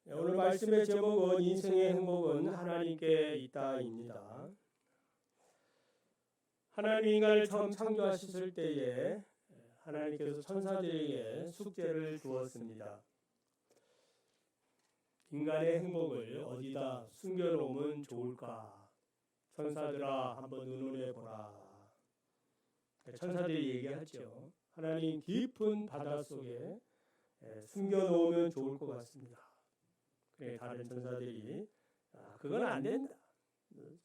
오늘 말씀의 제목은 인생의 행복은 하나님께 있다입니다. 하나님 인간을 처음 창조하셨을 때에 하나님께서 천사들에게 숙제를 주었습니다. 인간의 행복을 어디다 숨겨놓으면 좋을까? 천사들아 한번 의논해 보라. 천사들이 얘기하죠. 하나님 깊은 바닷속에 숨겨놓으면 좋을 것 같습니다. 그래, 다른 천사들이 그건 안 된다.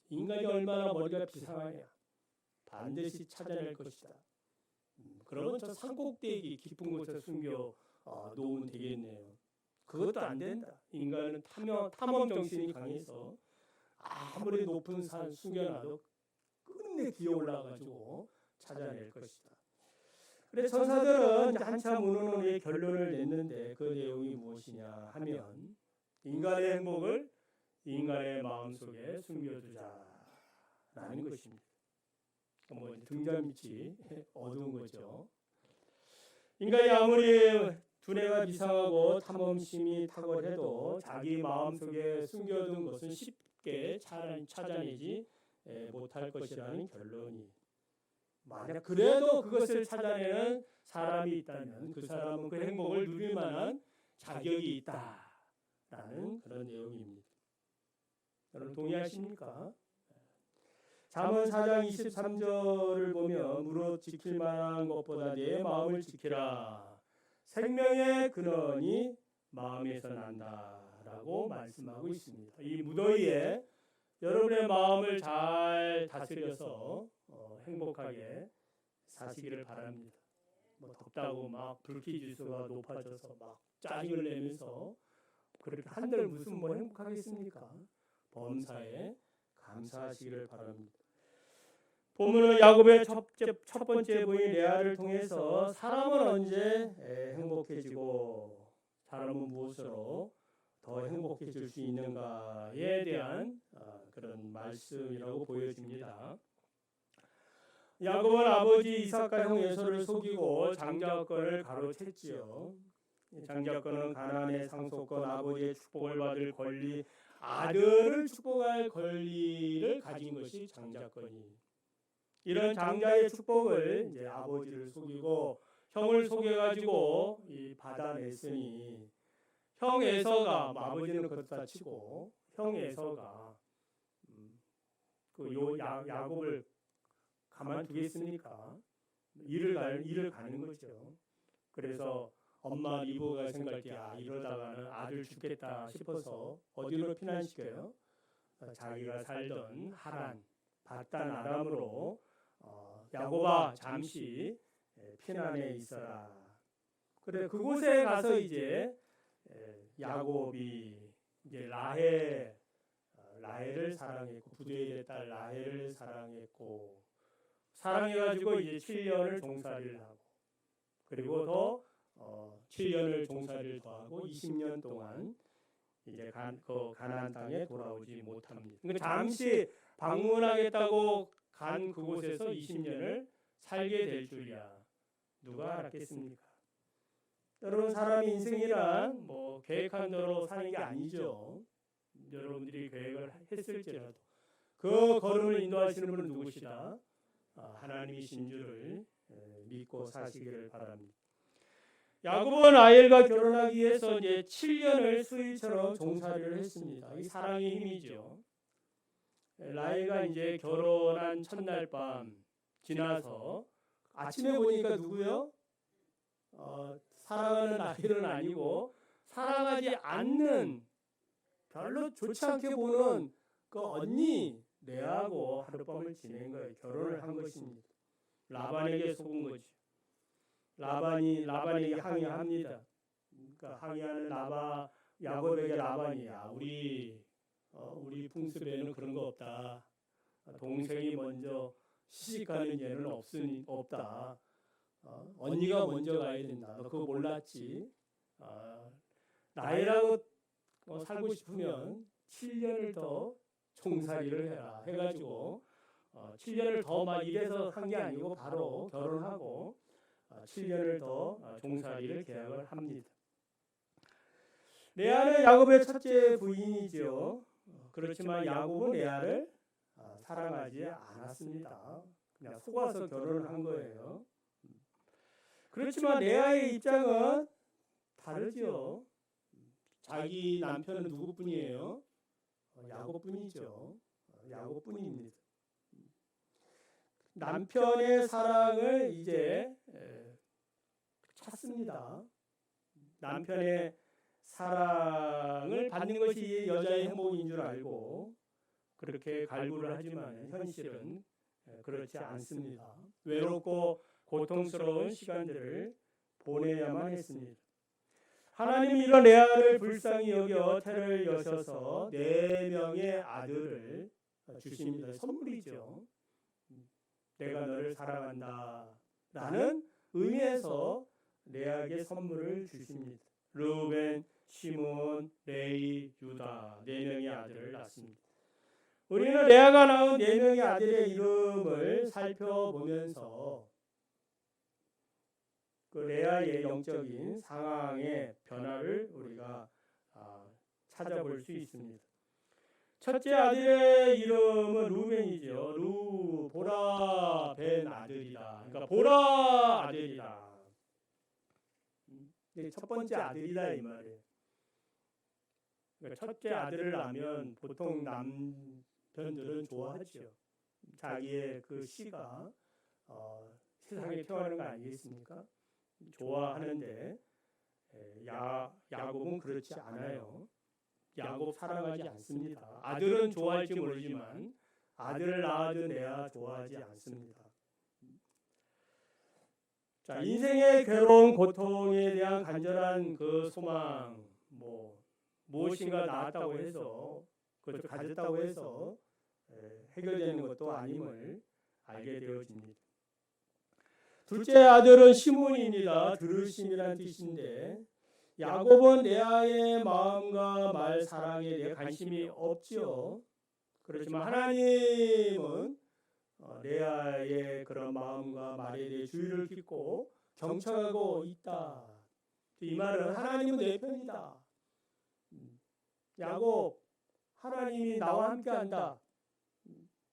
인간이 얼마나 머리가 비상하냐. 반드시 찾아낼 것이다. 그러면 저 산꼭대기 깊은 곳에 숨겨 놓으면 되겠네요. 그것도 안 된다. 인간은 탐험 정신이 강해서 아무리 높은 산 숨겨놔도 끝내 기어 올라가지고 찾아낼 것이다. 그래 천사들은 한참 의논 후에 결론을 냈는데 그 내용이 무엇이냐 하면 인간의 행복을 인간의 마음속에 숨겨두자라는 것입니다. 뭐 등잔 밑이 어두운 거죠. 인간이 아무리 두뇌가 비상하고 탐험심이 탁월해도 자기 마음속에 숨겨둔 것은 쉽게 찾아내지 못할 것이라는 결론이. 만약 그래도 그것을 찾아내는 사람이 있다면 그 사람은 그 행복을 누릴 만한 자격이 있다라는 그런 내용입니다. 여러분 동의하십니까? 잠언 4장 23절을 보면 무릇 지킬 만한 것보다 내 마음을 지키라. 생명의 근원이 마음에서 난다라고 말씀하고 있습니다. 이 무더위에 여러분의 마음을 잘 다스려서 행복하게 사시기를 바랍니다. 뭐 덥다고 막 불쾌지수가 높아져서 막 짜증을 내면서 그렇게 한들 무슨 뭐 행복하겠습니까? 범사에 감사하시기를 바랍니다. 본문은 야곱의 첫 번째 부인 레아를 통해서 사람은 언제 행복해지고 사람은 무엇으로 더 행복해질 수 있는가에 대한 그런 말씀이라고 보여집니다. 야곱은 아버지 이삭과 형 에서를 속이고 장자권을 가로챘지요. 장자권은 가나안의 상속권, 아버지의 축복을 받을 권리, 아들을 축복할 권리를 가진 것이 장자권이. 이런 장자의 축복을 이제 아버지를 속이고 형을 속여가지고 받아냈으니 형 에서가 아버지는 그렇다 치고 형 에서가 야곱을 가만두겠습니까? 일을 가는 거죠. 그래서 엄마 리브가 생각할 때 이러다가는 아들 죽겠다 싶어서 어디로 피난시켜요? 자기가 살던 하란, 밧단 아람으로 야곱아 잠시 피난해 있어라. 그래 그곳에 가서 이제 야곱이 이제 라헬을 사랑했고 부두엘의 딸 라헬을 사랑해가지고 이제 7년을 종살이를 하고 그리고 더 7년을 종살이를 더 하고 20년 동안 이제 가나안 땅에 돌아오지 못합니다. 그러니까 잠시 방문하겠다고 간 그곳에서 20년을 살게 될 줄이야 누가 알았겠습니까? 여러분 사람의 인생이란 뭐 계획한 대로 사는 게 아니죠. 여러분들이 계획을 했을지라도 그 걸음을 인도하시는 분은 누구시다? 하나님이신 줄을 믿고 사시기를 바랍니다. 야곱은 라헬과 결혼하기 위해서 이제 7년을 수일처럼 종살이를 했습니다. 이 사랑의 힘이죠. 라헬과 이제 결혼한 첫날 밤 지나서 아침에 보니까 누구요? 사랑하는 라헬은 아니고 사랑하지 않는 별로 좋지 않게 보는 그 언니 레아하고 하룻밤을 지낸 거예요. 결혼을 한 것입니다. 라반에게 속은 거죠. 라반이 항의합니다. 그러니까 항의하는 야곱에게 라반이야. 우리 풍습에는 그런 거 없다. 동생이 먼저 시집가는 예는 없다. 언니가 먼저 가야 된다. 너 그거 몰랐지? 나이라고 살고 싶으면 7년을 더 종살이를 해라 해가지고 7년을 더 막 이래서 한 게 아니고 바로 결혼하고 7년을 더 종살이를 계약을 합니다. 레아는 야곱의 첫째 부인이죠. 그렇지만 야곱은 레아를 사랑하지 않았습니다. 그냥 속아서 결혼을 한 거예요. 그렇지만 레아의 입장은 다르죠. 자기 남편은 누구뿐이에요? 야곱뿐이죠. 야곱뿐입니다. 남편의 사랑을 이제 찾습니다. 남편의 사랑을 받는 것이 여자의 행복인 줄 알고 그렇게 갈구를 하지만 현실은 그렇지 않습니다. 외롭고 고통스러운 시간들을 보내야만 했습니다. 하나님이 이런 레아를 불쌍히 여겨 태를 여셔서 4명의 아들을 주십니다. 선물이죠. 내가 너를 사랑한다 라는 의미에서 레아에게 선물을 주십니다. 르우벤, 시몬, 레위, 유다 4명의 아들을 낳습니다. 우리는 레아가 낳은 4명의 아들의 이름을 살펴보면서 그 레아의 영적인 상황의 변화를 우리가 찾아볼 수 있습니다. 첫째 아들의 이름은 루벤이죠. 보라 벤 아들이다. 그러니까 보라 아들이다. 첫 번째 아들이다 이 말이에요. 그러니까 첫째 아들을 낳으면 보통 남편들은 좋아하죠. 자기의 그 씨가 세상에 태어나는 거 아니겠습니까? 좋아하는데 야곱은 그렇지 않아요. 야곱 사랑하지 않습니다. 아들은 좋아할지 모르지만 아들을 낳아준 레아 좋아하지 않습니다. 자, 인생의 괴로운 고통에 대한 간절한 그 소망, 무엇인가 나았다고 해서 그것을 가졌다고 해서 해결되는 것도 아님을 알게 되어집니다. 둘째 아들은 시몬입니다. 들으심이란 뜻인데 야곱은 레아의 마음과 말 사랑에 대해 관심이 없지요. 그렇지만 하나님은 레아의 그런 마음과 말에 대해 주의를 깊고 경청하고 있다. 이 말은 하나님은 내 편이다. 야곱, 하나님이 나와 함께한다.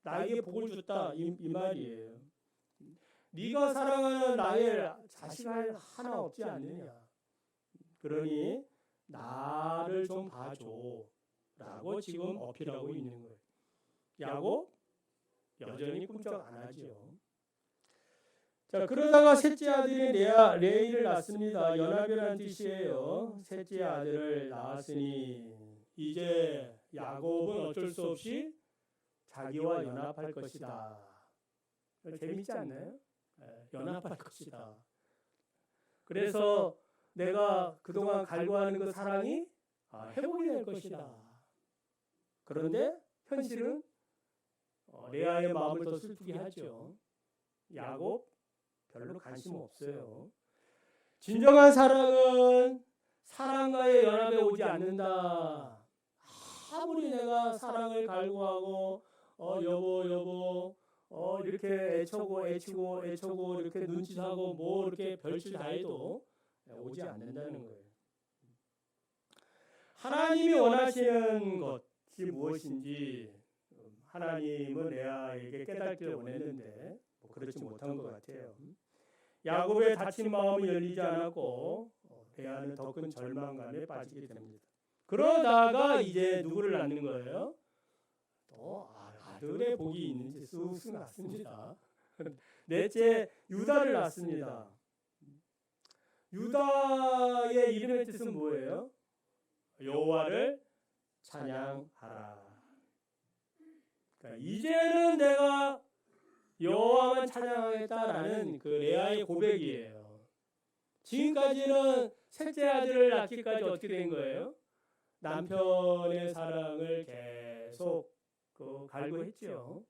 나에게 복을 줬다. 이 말이에요. 네가 사랑하는 나의 자식 하나 없지 않느냐. 그러니 나를 좀 봐줘 라고 지금 어필하고 있는 거예요. 야곱 여전히 꿈쩍 안 하죠. 자, 그러다가 셋째 아들인 레이를 낳습니다. 연합이라는 뜻이에요. 셋째 아들을 낳았으니 이제 야곱은 어쩔 수 없이 자기와 연합할 것이다. 재밌지 않나요? 연합할 것이다. 그래서 내가 그동안 갈구하는 그 사랑이 회복이 될 것이다. 그런데 현실은 레아의 마음을 더 슬프게 하죠. 야곱 별로 관심 없어요. 진정한 사랑은 사랑과의 연합에 오지 않는다. 아무리 내가 사랑을 갈구하고 여보 이렇게 애치고 이렇게 눈짓하고 이렇게 별짓 다 해도 오지 않는다는 거예요. 하나님이 원하시는 것이 무엇인지 하나님은 레아에게 깨닫기를 원했는데 그렇지 못한 것 같아요. 야곱의 다친 마음은 열리지 않았고 레아는 더 큰 절망감에 빠지게 됩니다. 그러다가 이제 누구를 낳는 거예요? 또 아들의 복이 있는지 쑥쑥 낳습니다. 넷째 유다를 낳습니다. 유다의 이름의 뜻은 뭐예요? 여호와를 찬양하라. 그러니까 이제는 내가 여호와만 찬양하겠다라는 그 레아의 고백이에요. 지금까지는 셋째 아들을 낳기까지 어떻게 된 거예요? 남편의 사랑을 계속 갈구했죠.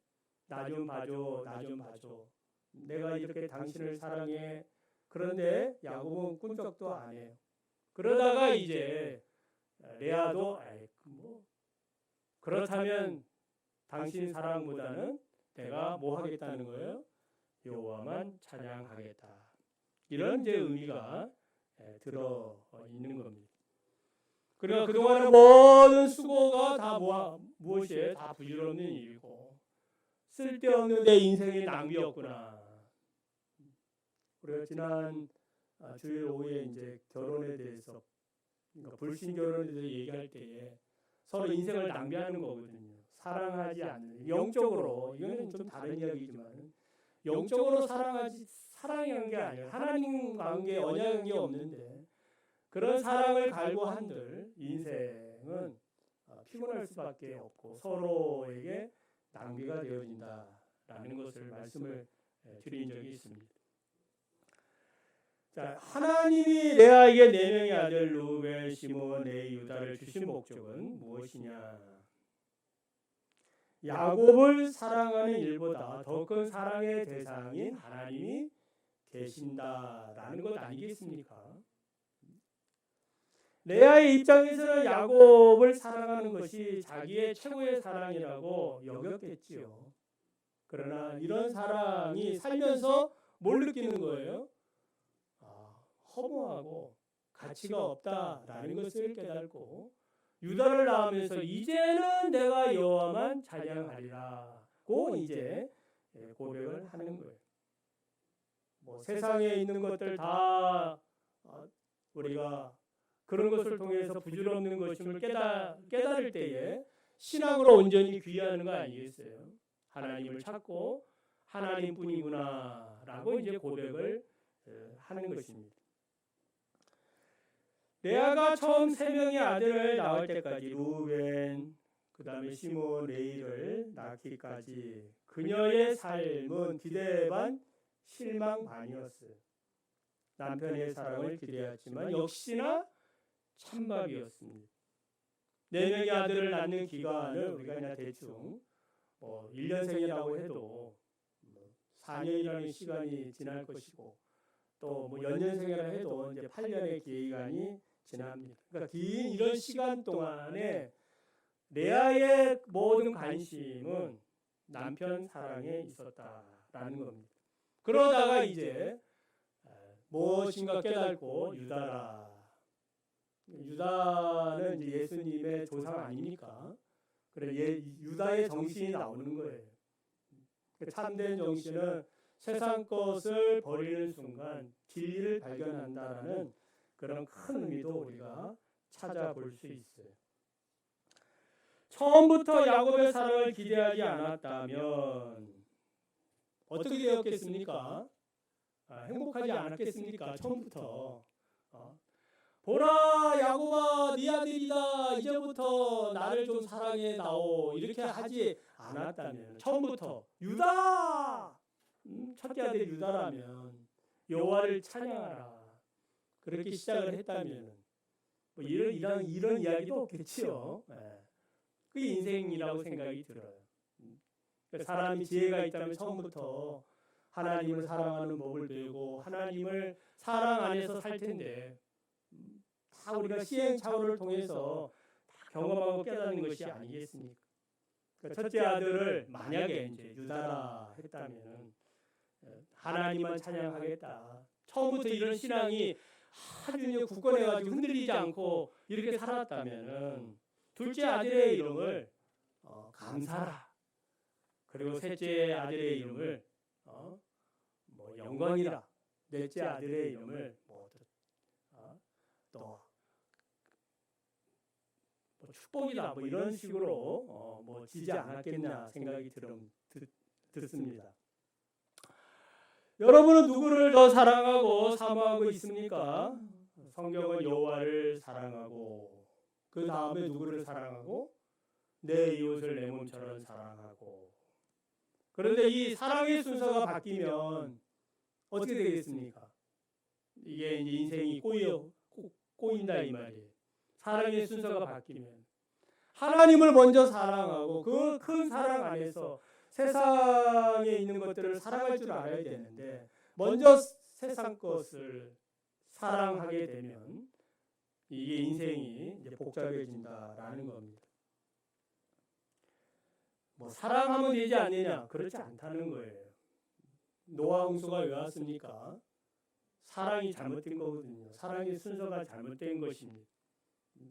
나 좀 봐줘. 내가 이렇게 당신을 사랑해. 그런데 야곱은 꿈쩍도 안 해요. 그러다가 이제 레아도 그렇다면 당신 사랑보다는 내가 뭐 하겠다는 거예요? 여호와만 찬양하겠다. 이런 이제 의미가 들어 있는 겁니다. 그러니까 그동안의 모든 수고가 다 무엇이에요? 다 부질없는 일이고 쓸데없는 내 인생의 낭비였구나. 우리가 지난 주일 오후에 이제 결혼에 대해서, 그러니까 불신 결혼에 대해서 얘기할 때에 서로 인생을 낭비하는 거거든요. 사랑하지 않는, 영적으로, 이거는 좀 다른 이야기지만 영적으로 사랑한 게 아니라 하나님 관계, 언약 관계 없는데 그런 사랑을 갈구한들 인생은 피곤할 수밖에 없고 서로에게 낭비가 되어진다라는 것을 말씀을 드린 적이 있습니다. 자, 하나님이 레아에게 네 명의 아들 루벤, 시몬, 레위, 유다를 주신 목적은 무엇이냐? 야곱을 사랑하는 일보다 더 큰 사랑의 대상인 하나님이 계신다라는 것 아니겠습니까? 레아의 입장에서는 야곱을 사랑하는 것이 자기의 최고의 사랑이라고 여겼겠지요. 그러나 이런 사랑이 살면서 뭘 느끼는 거예요? 허무하고 가치가 없다라는 것을 깨닫고 유다를 낳으면서 이제는 내가 여호와만 찬양하리라고 이제 고백을 하는 거예요. 뭐 세상에 있는 것들 다 우리가 그런 것을 통해서 부질없는 것임을 깨달을 때에 신앙으로 온전히 귀하는 거 아니겠어요? 하나님을 찾고 하나님뿐이구나라고 이제 고백을 하는 것입니다. 레아가 처음 세 명의 아들을 낳을 때까지 루벤, 그 다음에 시몬, 레위를 낳기까지 그녀의 삶은 기대 반 실망 반이었어요. 남편의 사랑을 기대했지만 역시나 찬밥이었습니다. 네 명의 아들을 낳는 기간을 우리가 그냥 대충 1년생이라고 해도 4년이라는 시간이 지날 것이고 또 연년생이라 해도 이제 8년의 기간이 지납니다. 그러니까 긴 이런 시간 동안에 레아의 모든 관심은 남편 사랑에 있었다라는 겁니다. 그러다가 이제 무엇인가 깨닫고 유다는 이제 예수님의 조상 아닙니까? 그래 유다의 정신이 나오는 거예요. 참된 정신은 세상 것을 버리는 순간 진리를 발견한다라는 그런 큰 의미도 우리가 찾아볼 수 있어요. 처음부터 야곱의 사랑을 기대하지 않았다면 어떻게 되었겠습니까? 행복하지 않았겠습니까? 처음부터 보라 야곱아 네 아들이다 이제부터 나를 좀 사랑해 나오 이렇게 하지 않았다면 처음부터 유다 첫째 아들 유다라면 여호와를 찬양하라 그렇게 시작을 했다면 뭐 이런 이야기도 없겠지요. 그게 인생이라고 생각이 들어요. 사람이 지혜가 있다면 처음부터 하나님을 사랑하는 법을 배우고 하나님을 사랑 안에서 살 텐데 다 우리가 시행착오를 통해서 다 경험하고 깨닫는 것이 아니겠습니까? 그러니까 첫째 아들을 만약에 이제 유다라 했다면 하나님만 찬양하겠다. 처음부터 이런 신앙이 아주 굳건해가지고 흔들리지 않고 이렇게 살았다면 둘째 아들의 이름을 감사라. 그리고 셋째 아들의 이름을 뭐 영광이라. 넷째 아들의 이름을 또 축복이다. 뭐 이런 식으로 지지 않았겠나 생각이 듣습니다. 여러분은 누구를 더 사랑하고 사모하고 있습니까? 성경은 여호와를 사랑하고 그 다음에 누구를 사랑하고 내 이웃을 내 몸처럼 사랑하고. 그런데 이 사랑의 순서가 바뀌면 어떻게 되겠습니까? 이게 이제 인생이 꼬인다 이 말이에요. 사랑의 순서가 바뀌면 하나님을 먼저 사랑하고 그 큰 사랑 안에서 세상에 있는 것들을 사랑할 줄 알아야 되는데 먼저 세상 것을 사랑하게 되면 이게 인생이 이제 복잡해진다라는 겁니다. 뭐 사랑하면 되지 않느냐? 그렇지 않다는 거예요. 노아 홍수가 왜 왔습니까? 사랑이 잘못된 거거든요. 사랑의 순서가 잘못된 것입니다.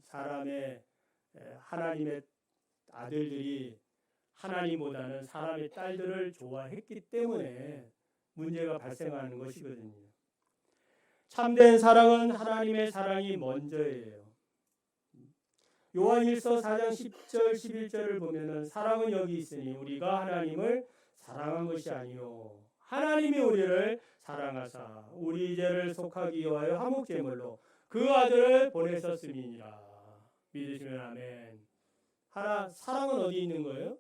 사람의 하나님의 아들들이 하나님보다는 사람의 딸들을 좋아했기 때문에 문제가 발생하는 것이거든요. 참된 사랑은 하나님의 사랑이 먼저예요. 요한일서 4장 10절 11절을 보면은 사랑은 여기 있으니 우리가 하나님을 사랑한 것이 아니요 하나님이 우리를 사랑하사 우리 죄를 속하기 위하여 화목제물로 그 아들을 보내셨음이니라. 믿으시면 아멘. 사랑은 어디 있는 거예요?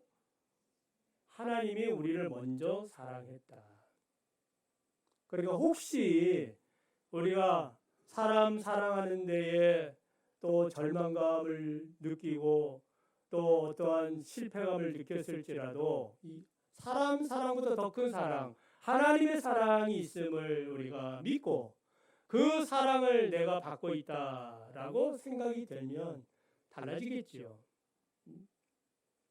하나님이 우리를 먼저 사랑했다. 그러니까 혹시 우리가 사람 사랑하는 데에 또 절망감을 느끼고 또 어떠한 실패감을 느꼈을지라도 이 사람 사랑보다 더 큰 사랑, 하나님의 사랑이 있음을 우리가 믿고 그 사랑을 내가 받고 있다라고 생각이 들면 달라지겠지요.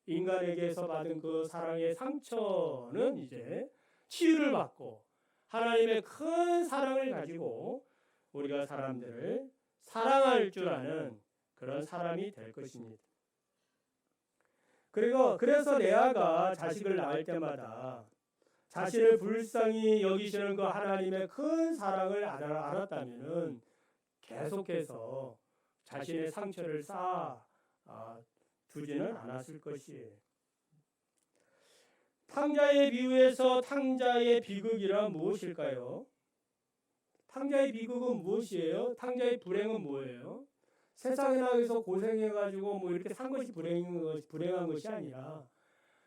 인간에게서 받은 그 사랑의 상처는 이제 치유를 받고 하나님의 큰 사랑을 가지고 우리가 사람들을 사랑할 줄 아는 그런 사람이 될 것입니다. 그리고 그래서 레아가 자식을 낳을 때마다 자신을 불쌍히 여기시는 그 하나님의 큰 사랑을 알았다면은 계속해서 자신의 상처를 쌓아 두지는 않았을 것이에요. 탕자의 비유에서 탕자의 비극이란 무엇일까요? 탕자의 비극은 무엇이에요? 탕자의 불행은 뭐예요? 세상에 나가서 고생해가지고 뭐 이렇게 산 것이 불행한 것이 아니라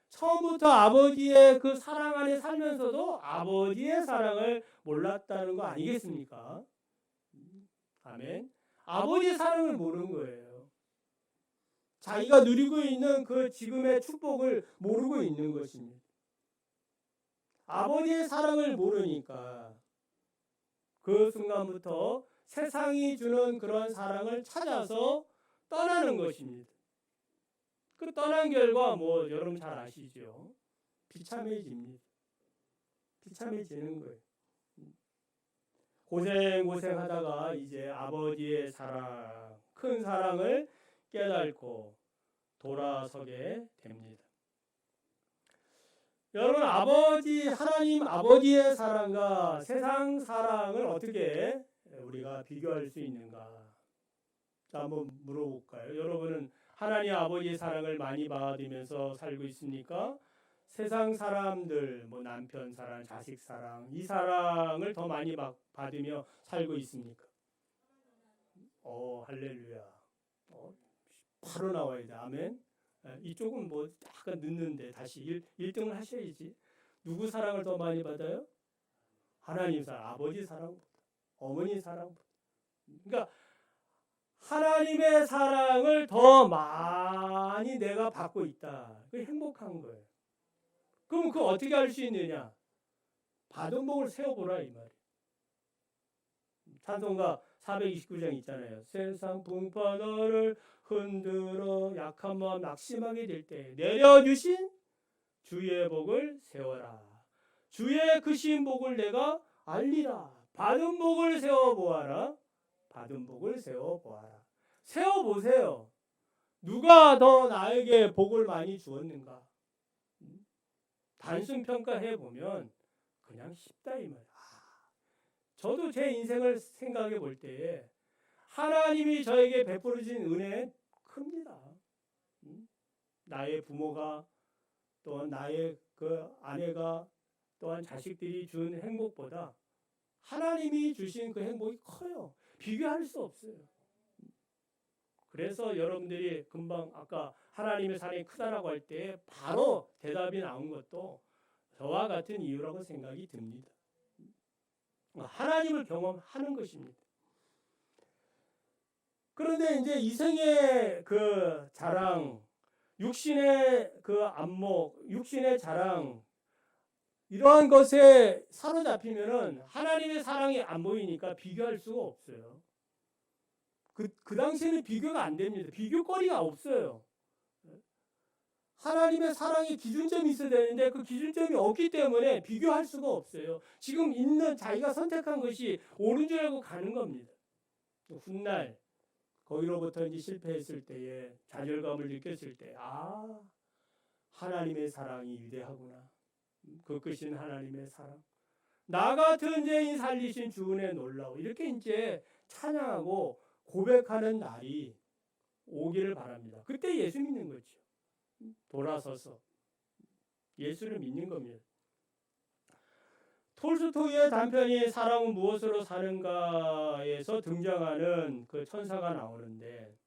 처음부터 아버지의 그 사랑 안에 살면서도 아버지의 사랑을 몰랐다는 거 아니겠습니까? 아멘. 아버지의 사랑을 모르는 거예요. 자기가 누리고 있는 그 지금의 축복을 모르고 있는 것입니다. 아버지의 사랑을 모르니까 그 순간부터 세상이 주는 그런 사랑을 찾아서 떠나는 것입니다. 그 떠난 결과 뭐 여러분 잘 아시죠? 비참해집니다. 비참해지는 거예요. 고생하다가 이제 아버지의 사랑, 큰 사랑을 깨닫고 돌아서게 됩니다. 여러분, 하나님 아버지의 사랑과 세상 사랑을 어떻게 우리가 비교할 수 있는가? 자, 한번 물어볼까요? 여러분은 하나님 아버지의 사랑을 많이 받으면서 살고 있습니까? 세상 사람들, 뭐 남편 사랑, 자식 사랑, 이 사랑을 더 많이 받으며 살고 있습니까? 할렐루야. 바로 나와야 돼. 아멘. 이쪽은 뭐 약간 늦는데 다시 1등을 하셔야지. 누구 사랑을 더 많이 받아요? 하나님 사랑, 아버지 사랑보다, 어머니 사랑보다. 그러니까 하나님의 사랑을 더 많이 내가 받고 있다. 그게 행복한 거예요. 그럼 그거 어떻게 할 수 있느냐? 받은 복을 세워보라 이 말이에요. 찬송가 429장 있잖아요. 세상 풍파 너를 흔들어 약한 마음 낙심하게 될 때 내려주신 주의 복을 세워라. 주의 크신 복을 내가 알리라. 받은 복을 세워보아라. 받은 복을 세워보아라. 세워보세요. 누가 더 나에게 복을 많이 주었는가? 단순 평가해보면 그냥 쉽다 이 말이야. 저도 제 인생을 생각해 볼 때에 하나님이 저에게 베풀어 주신 은혜는 큽니다. 나의 부모가 또한 나의 그 아내가 또한 자식들이 준 행복보다 하나님이 주신 그 행복이 커요. 비교할 수 없어요. 그래서 여러분들이 금방 아까 하나님의 사랑이 크다라고 할 때 바로 대답이 나온 것도 저와 같은 이유라고 생각이 듭니다. 하나님을 경험하는 것입니다. 그런데 이제 이생의 그 자랑, 육신의 그 안목, 육신의 자랑, 이러한 것에 사로잡히면은 하나님의 사랑이 안 보이니까 비교할 수가 없어요. 그 당시에는 비교가 안 됩니다. 비교거리가 없어요. 하나님의 사랑의 기준점이 있어야 되는데 그 기준점이 없기 때문에 비교할 수가 없어요. 지금 있는 자기가 선택한 것이 옳은 줄 알고 가는 겁니다. 훗날 거기로부터 이제 실패했을 때에 좌절감을 느꼈을 때, 하나님의 사랑이 위대하구나. 그 크신 하나님의 사랑. 나 같은 죄인 살리신 주 은혜 놀라워. 이렇게 이제 찬양하고 고백하는 날이 오기를 바랍니다. 그때 예수 믿는 거죠. 돌아서서 예수를 믿는 겁니다. 톨스토이의 단편이 사람은 무엇으로 사는가에서 등장하는 그 천사가 나오는데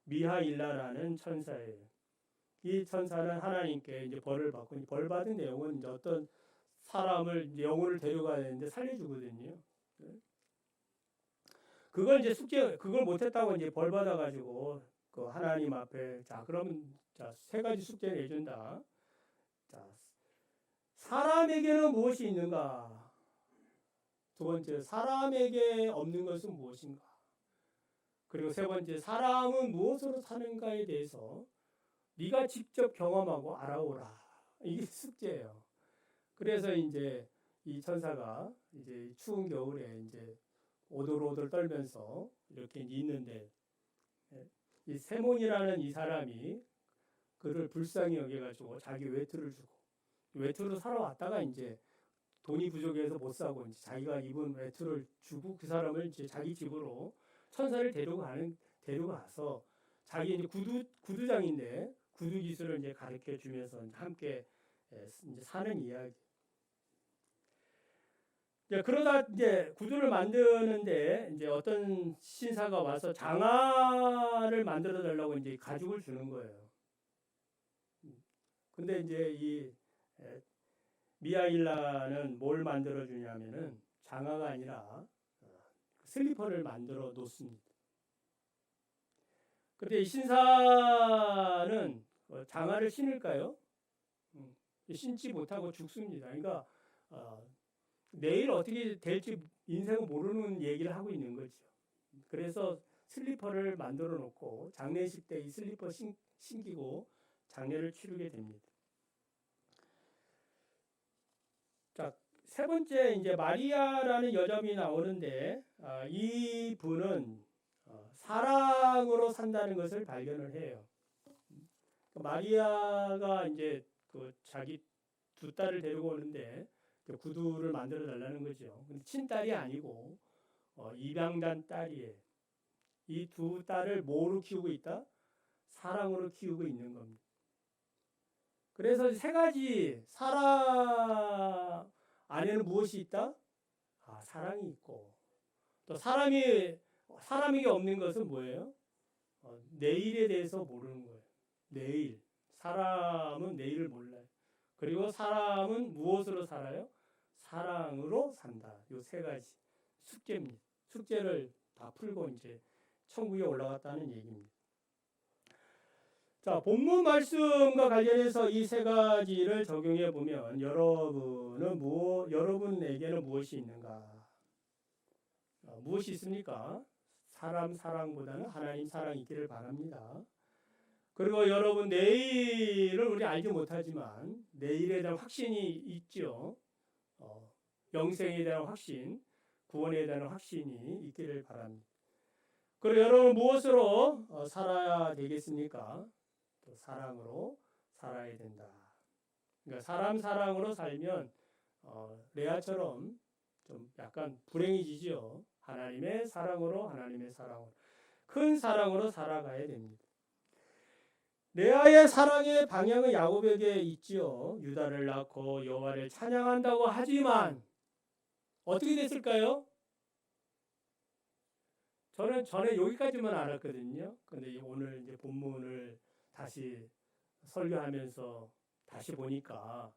미하일라라는 천사예요. 이 천사는 하나님께 이제 벌을 받고 벌 받은 내용은 이제 어떤 사람을 이제 영혼을 데려가야 되는데 살려주거든요. 그걸 이제 그걸 못했다고 이제 벌 받아가지고 그 하나님 앞에 그러면 세 가지 숙제 내준다. 사람에게는 무엇이 있는가? 두 번째, 사람에게 없는 것은 무엇인가? 그리고 세 번째, 사람은 무엇으로 사는가에 대해서 네가 직접 경험하고 알아오라. 이게 숙제예요. 그래서 이제 이 천사가 이제 추운 겨울에 이제 오돌오돌 떨면서 이렇게 있는데 이 세몬이라는 이 사람이 그를 불쌍히 여겨가지고 자기 외투를 주고 외투로 살아왔다가 이제 돈이 부족해서 못 사고 이제 자기가 입은 외투를 주고 그 사람을 이제 자기 집으로 천사를 데려가서 자기 이제 구두장인데 구두 기술을 이제 가르쳐 주면서 함께 이제 사는 이야기. 그러다 이제 구두를 만드는데 이제 어떤 신사가 와서 장화를 만들어 달라고 이제 가죽을 주는 거예요. 근데 이제 이 미하일라는 뭘 만들어 주냐면은 장화가 아니라 슬리퍼를 만들어 놓습니다. 근데 이 신사는 장화를 신을까요? 신지 못하고 죽습니다. 그러니까 내일 어떻게 될지 인생은 모르는 얘기를 하고 있는 거죠. 그래서 슬리퍼를 만들어 놓고 장례식 때 이 슬리퍼 신기고 장례를 치르게 됩니다. 자, 세 번째 이제 마리아라는 여점이 나오는데 이 분은 사랑으로 산다는 것을 발견을 해요. 마리아가 이제 그 자기 두 딸을 데리고 오는데 구두를 만들어 달라는 거죠. 근데 친딸이 아니고 입양단 딸이에요. 이 두 딸을 뭐로 키우고 있다? 사랑으로 키우고 있는 겁니다. 그래서 세 가지 사랑 안에는 무엇이 있다? 사랑이 있고 또 사람에게 없는 것은 뭐예요? 내일에 대해서 모르는 거예요. 내일. 사람은 내일을 몰라요. 그리고 사람은 무엇으로 살아요? 사랑으로 산다. 요 세 가지 숙제입니다. 숙제를 다 풀고 이제 천국에 올라갔다는 얘기입니다. 자, 본문 말씀과 관련해서 이 세 가지를 적용해 보면 여러분에게는 무엇이 있는가? 무엇이 있습니까? 사람 사랑보다는 하나님 사랑이 있기를 바랍니다. 그리고 여러분 내일을 우리 알지 못하지만 내일에 대한 확신이 있죠. 영생에 대한 확신, 구원에 대한 확신이 있기를 바랍니다. 그리고 여러분 무엇으로 살아야 되겠습니까? 또 사랑으로 살아야 된다. 그러니까 사람 사랑으로 살면 레아처럼 좀 약간 불행해지죠. 하나님의 사랑으로 큰 사랑으로 살아가야 됩니다. 레아의 사랑의 방향은 야곱에게 있지요. 유다를 낳고 여호와를 찬양한다고 하지만 어떻게 됐을까요? 저는 전에 여기까지만 알았거든요. 근데 오늘 이제 본문을 다시 설교하면서 다시 보니까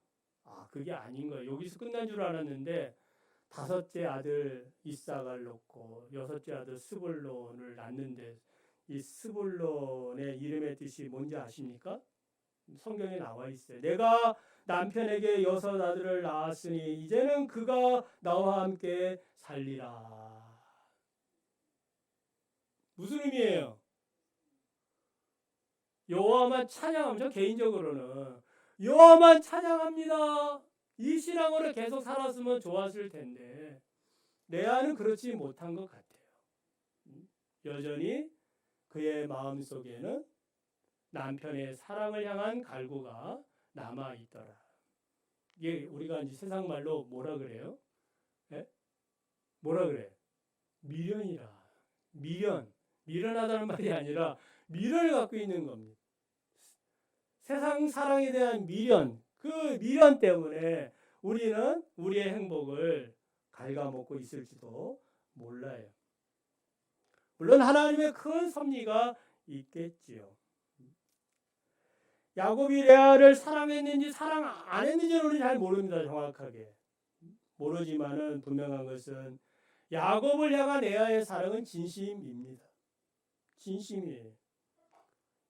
그게 아닌 거예요. 여기서 끝난 줄 알았는데 다섯째 아들 이삭을 놓고 여섯째 아들 스불론을 낳는데 이 스불론의 이름의 뜻이 뭔지 아십니까? 성경에 나와 있어요. 내가 남편에게 여섯 아들을 낳았으니 이제는 그가 나와 함께 살리라. 무슨 의미예요? 여호와만 찬양하면 개인적으로는 여호와만 찬양합니다. 이 신앙으로 계속 살았으면 좋았을 텐데 레아는 그렇지 못한 것 같아요. 여전히 그의 마음속에는 남편의 사랑을 향한 갈구가 남아 있더라. 이게 우리가 이제 세상 말로 뭐라 그래요? 예? 뭐라 그래? 미련이라. 미련하다는 말이 아니라 미련을 갖고 있는 겁니다. 세상 사랑에 대한 미련, 그 미련 때문에 우리는 우리의 행복을 갉아먹고 있을지도 몰라요. 물론 하나님의 큰 섭리가 있겠지요. 야곱이 레아를 사랑했는지 사랑 안 했는지는 우리는 잘 모릅니다. 정확하게. 모르지만은 분명한 것은 야곱을 향한 레아의 사랑은 진심입니다. 진심이에요.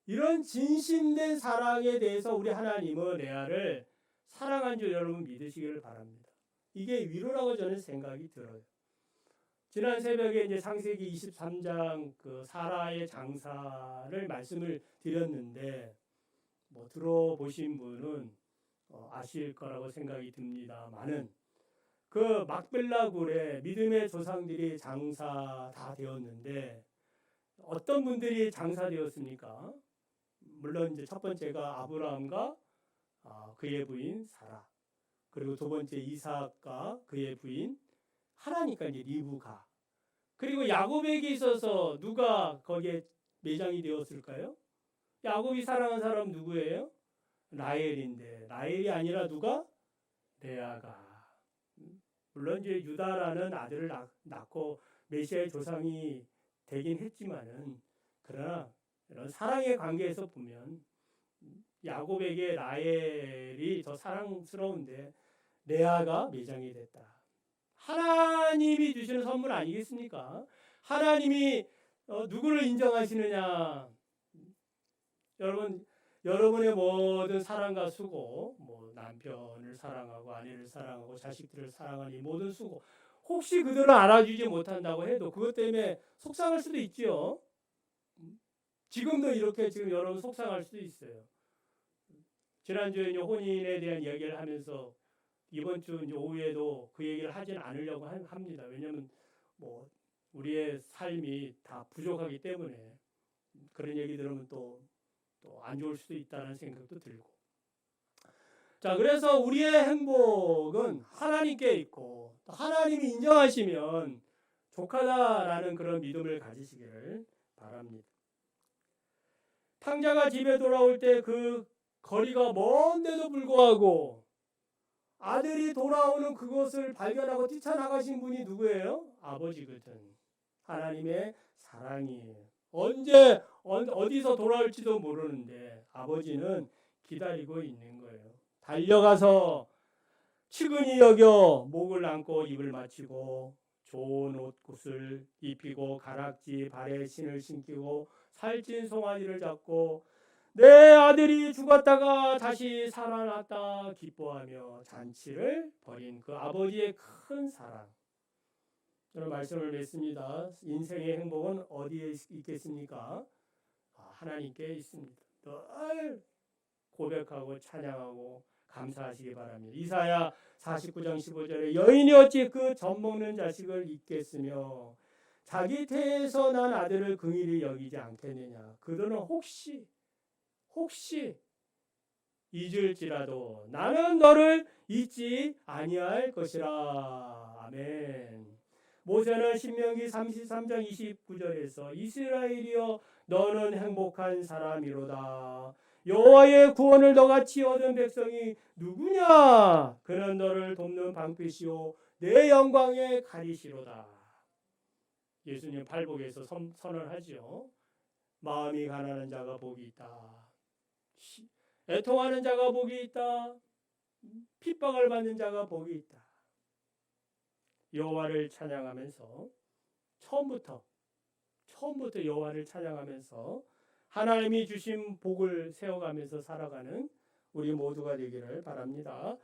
이런 진심된 사랑에 대해서 우리 하나님은 레아를 사랑한 줄 여러분 믿으시기를 바랍니다. 이게 위로라고 저는 생각이 들어요. 지난 새벽에 이제 창세기 23장 그 사라의 장사를 말씀을 드렸는데 뭐 들어보신 분은 아실 거라고 생각이 듭니다만은 그 막벨라 굴에 믿음의 조상들이 장사 다 되었는데 어떤 분들이 장사되었습니까? 물론 이제 첫 번째가 아브라함과 그의 부인 사라, 그리고 두 번째 이삭과 그의 부인 하나니까 이제 리브가, 그리고 야곱에게 있어서 누가 거기에 매장이 되었을까요? 야곱이 사랑한 사람 누구예요? 라헬인데 라헬이 아니라 누가? 레아가. 물론 이제 유다라는 아들을 낳고 메시아의 조상이 되긴 했지만은 그러나 이런 사랑의 관계에서 보면 야곱에게 라헬이 더 사랑스러운데 레아가 매장이 됐다. 하나님이 주시는 선물 아니겠습니까? 하나님이 누구를 인정하시느냐? 여러분의 모든 사랑과 수고, 뭐 남편을 사랑하고 아내를 사랑하고 자식들을 사랑하는 이 모든 수고, 혹시 그들을 알아주지 못한다고 해도 그것 때문에 속상할 수도 있지요. 지금도 이렇게 지금 여러분 속상할 수도 있어요. 지난주에 혼인에 대한 이야기를 하면서 이번 주 오후에도 그 얘기를 하지는 않으려고 합니다. 왜냐하면 뭐 우리의 삶이 다 부족하기 때문에 그런 얘기 들으면 또 안 좋을 수도 있다는 생각도 들고. 자, 그래서 우리의 행복은 하나님께 있고 하나님이 인정하시면 족하다라는 그런 믿음을 가지시기를 바랍니다. 탕자가 집에 돌아올 때 그 거리가 먼데도 불구하고 아들이 돌아오는 그것을 발견하고 뛰쳐나가신 분이 누구예요? 아버지거든. 하나님의 사랑이에요. 언제 어디서 돌아올지도 모르는데 아버지는 기다리고 있는 거예요. 달려가서 측은히 여겨 목을 안고 입을 맞추고 좋은 옷을 입히고 가락지 발에 신을 신기고 살찐 송아지를 잡고 내 아들이 죽었다가 다시 살아났다 기뻐하며 잔치를 벌인 그 아버지의 큰 사랑. 저는 말씀을 맺습니다. 인생의 행복은 어디에 있겠습니까? 하나님께 있습니다. 늘 고백하고 찬양하고 감사하시기 바랍니다. 이사야 49장 15절에 여인이 어찌 그 젖먹는 자식을 잊겠으며 자기 태에서 난 아들을 긍휼히 여기지 않겠느냐. 그들은 혹시 잊을지라도 나는 너를 잊지 아니할 것이라. 아멘. 모세는 신명기 33장 29절에서 이스라엘이여 너는 행복한 사람이로다. 여호와의 구원을 너같이 얻은 백성이 누구냐? 그는 너를 돕는 방패시오 내 영광의 가리시로다. 예수님 팔복에서 선언하지요. 마음이 가난한 자가 복이 있다. 애통하는 자가 복이 있다. 핍박을 받는 자가 복이 있다. 여호와를 찬양하면서 처음부터 여호와를 찬양하면서 하나님이 주신 복을 세워가면서 살아가는 우리 모두가 되기를 바랍니다.